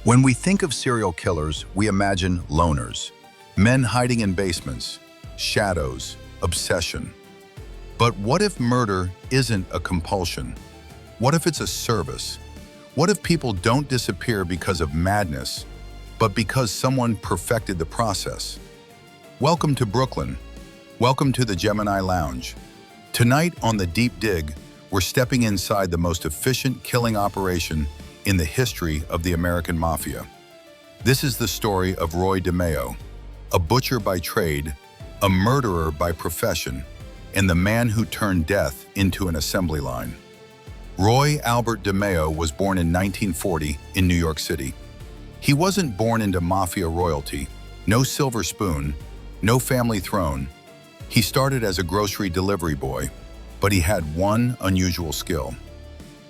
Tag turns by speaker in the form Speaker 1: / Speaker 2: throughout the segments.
Speaker 1: When we think of serial killers, we imagine loners, men hiding in basements, shadows, obsession. But what if murder isn't a compulsion? What if it's a service? What if people don't disappear because of madness, but because someone perfected the process? Welcome to Brooklyn. Welcome to the Gemini Lounge. Tonight on The Deep Dig, we're stepping inside the most efficient killing operation in the history of the American Mafia. This is the story of Roy DeMeo, a butcher by trade, a murderer by profession, and the man who turned death into an assembly line. Roy Albert DeMeo was born in 1940 in New York City. He wasn't born into Mafia royalty, no silver spoon, no family throne. He started as a grocery delivery boy, but he had one unusual skill.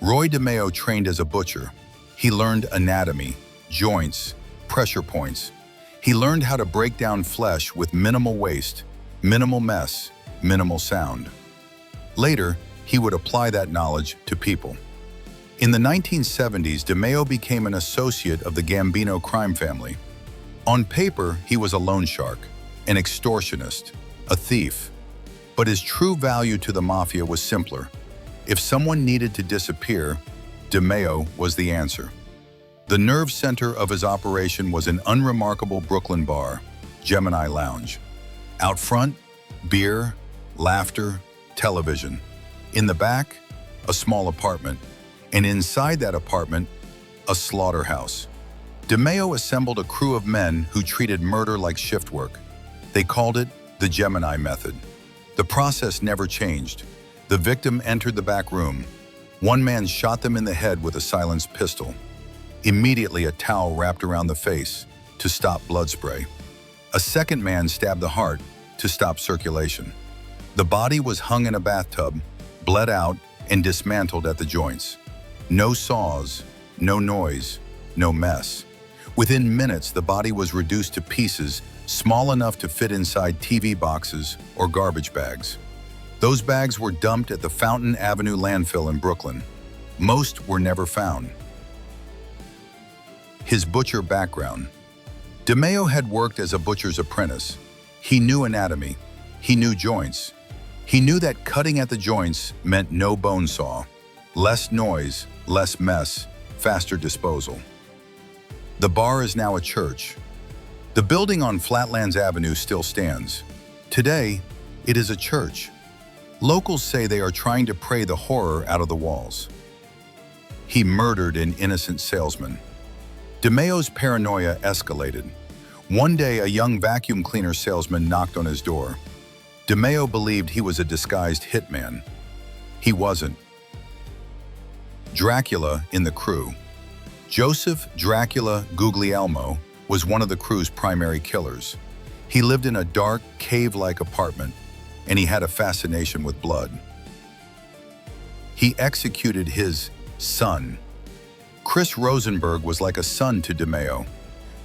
Speaker 1: Roy DeMeo trained as a butcher. He learned anatomy, joints, pressure points. He learned how to break down flesh with minimal waste, minimal mess, minimal sound. Later, he would apply that knowledge to people. In the 1970s, DeMeo became an associate of the Gambino crime family. On paper, he was a loan shark, an extortionist, a thief. But his true value to the Mafia was simpler. If someone needed to disappear, DeMeo was the answer. The nerve center of his operation was an unremarkable Brooklyn bar, Gemini Lounge. Out front, beer, laughter, television. In the back, a small apartment. And inside that apartment, a slaughterhouse. DeMeo assembled a crew of men who treated murder like shift work. They called it the Gemini Method. The process never changed. The victim entered the back room. One man shot them in the head with a silenced pistol. Immediately, a towel wrapped around the face to stop blood spray. A second man stabbed the heart to stop circulation. The body was hung in a bathtub, bled out, and dismantled at the joints. No saws, no noise, no mess. Within minutes, the body was reduced to pieces small enough to fit inside TV boxes or garbage bags. Those bags were dumped at the Fountain Avenue landfill in Brooklyn. Most were never found. His butcher background. DeMeo had worked as a butcher's apprentice. He knew anatomy. He knew joints. He knew that cutting at the joints meant no bone saw, less noise, less mess, faster disposal. The bar is now a church. The building on Flatlands Avenue still stands. Today, it is a church. Locals say they are trying to pray the horror out of the walls. He murdered an innocent salesman. DeMeo's paranoia escalated. One day, a young vacuum cleaner salesman knocked on his door. DeMeo believed he was a disguised hitman. He wasn't. Dracula in the crew. Joseph Dracula Guglielmo was one of the crew's primary killers. He lived in a dark, cave-like apartment, and he had a fascination with blood. He executed his son. Chris Rosenberg was like a son to DeMeo,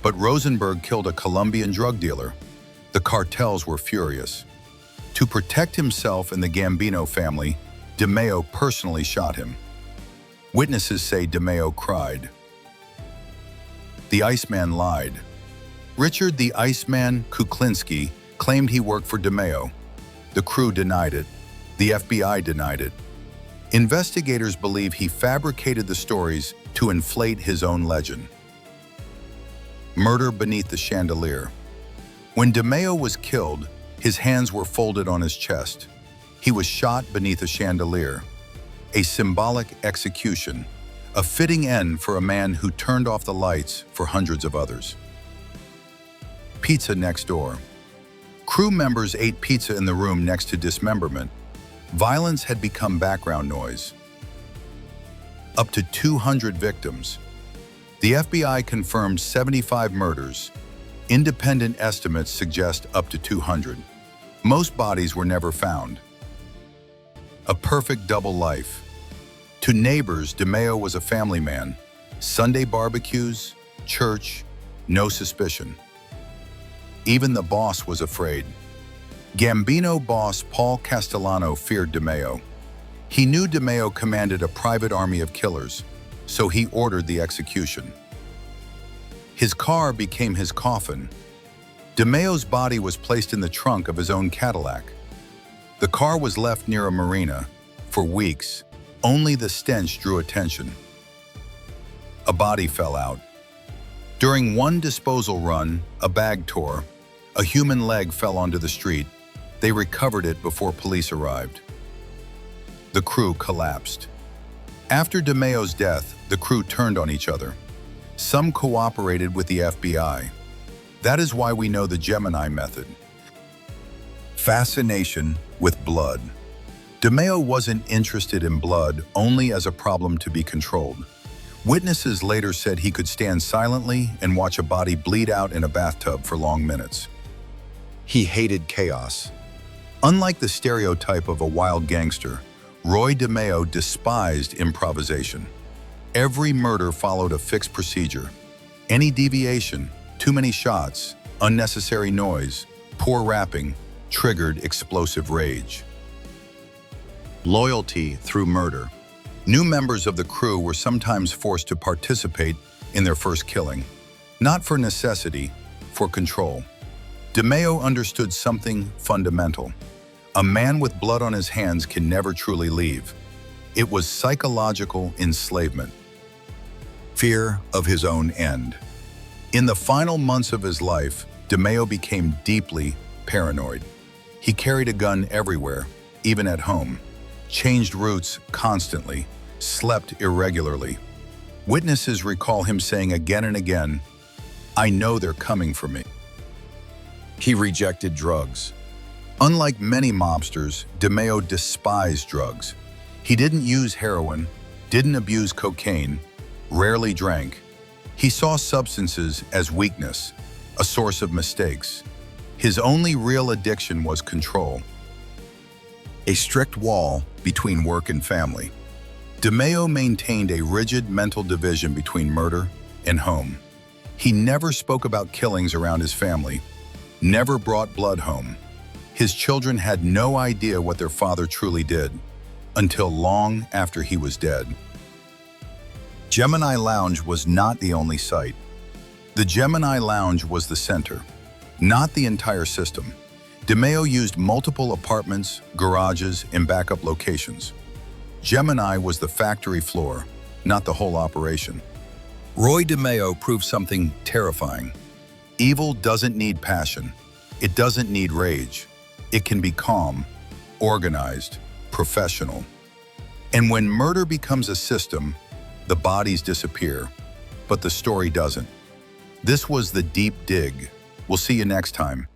Speaker 1: but Rosenberg killed a Colombian drug dealer. The cartels were furious. To protect himself and the Gambino family, DeMeo personally shot him. Witnesses say DeMeo cried. The Iceman Lied. Richard the Iceman Kuklinski claimed he worked for DeMeo. The crew denied it. The FBI denied it. Investigators believe he fabricated the stories to inflate his own legend. Murder beneath the chandelier. When DeMeo was killed, his hands were folded on his chest. He was shot beneath a chandelier. A symbolic execution, a fitting end for a man who turned off the lights for hundreds of others. Pizza next door. Crew members ate pizza in the room next to dismemberment. Violence had become background noise. Up to 200 victims. The FBI confirmed 75 murders. Independent estimates suggest up to 200. Most bodies were never found. A perfect double life. To neighbors, DeMeo was a family man. Sunday barbecues, church, no suspicion. Even the boss was afraid. Gambino boss Paul Castellano feared DeMeo. He knew DeMeo commanded a private army of killers, so he ordered the execution. His car became his coffin. DeMeo's body was placed in the trunk of his own Cadillac. The car was left near a marina. For weeks, only the stench drew attention. A body fell out. During one disposal run, a bag tore. A human leg fell onto the street. They recovered it before police arrived. The crew collapsed. After DeMeo's death, the crew turned on each other. Some cooperated with the FBI. That is why we know the Gemini Method. Fascination with blood. DeMeo wasn't interested in blood only as a problem to be controlled. Witnesses later said he could stand silently and watch a body bleed out in a bathtub for long minutes. He hated chaos. Unlike the stereotype of a wild gangster, Roy DeMeo despised improvisation. Every murder followed a fixed procedure. Any deviation, too many shots, unnecessary noise, poor wrapping, triggered explosive rage. Loyalty through murder. New members of the crew were sometimes forced to participate in their first killing, not for necessity, for control. DeMeo understood something fundamental. A man with blood on his hands can never truly leave. It was psychological enslavement. Fear of his own end. In the final months of his life, DeMeo became deeply paranoid. He carried a gun everywhere, even at home, changed routes constantly, slept irregularly. Witnesses recall him saying again and again, "I know they're coming for me." He rejected drugs. Unlike many mobsters, DeMeo despised drugs. He didn't use heroin, didn't abuse cocaine, rarely drank. He saw substances as weakness, a source of mistakes. His only real addiction was control. A strict wall between work and family. DeMeo maintained a rigid mental division between murder and home. He never spoke about killings around his family, never brought blood home. His children had no idea what their father truly did, until long after he was dead. Gemini Lounge was not the only site. The Gemini Lounge was the center, not the entire system. DeMeo used multiple apartments, garages, and backup locations. Gemini was the factory floor, not the whole operation. Roy DeMeo proved something terrifying. Evil doesn't need passion. It doesn't need rage. It can be calm, organized, professional. And when murder becomes a system, the bodies disappear, but the story doesn't. This was The Deep Dig. We'll see you next time.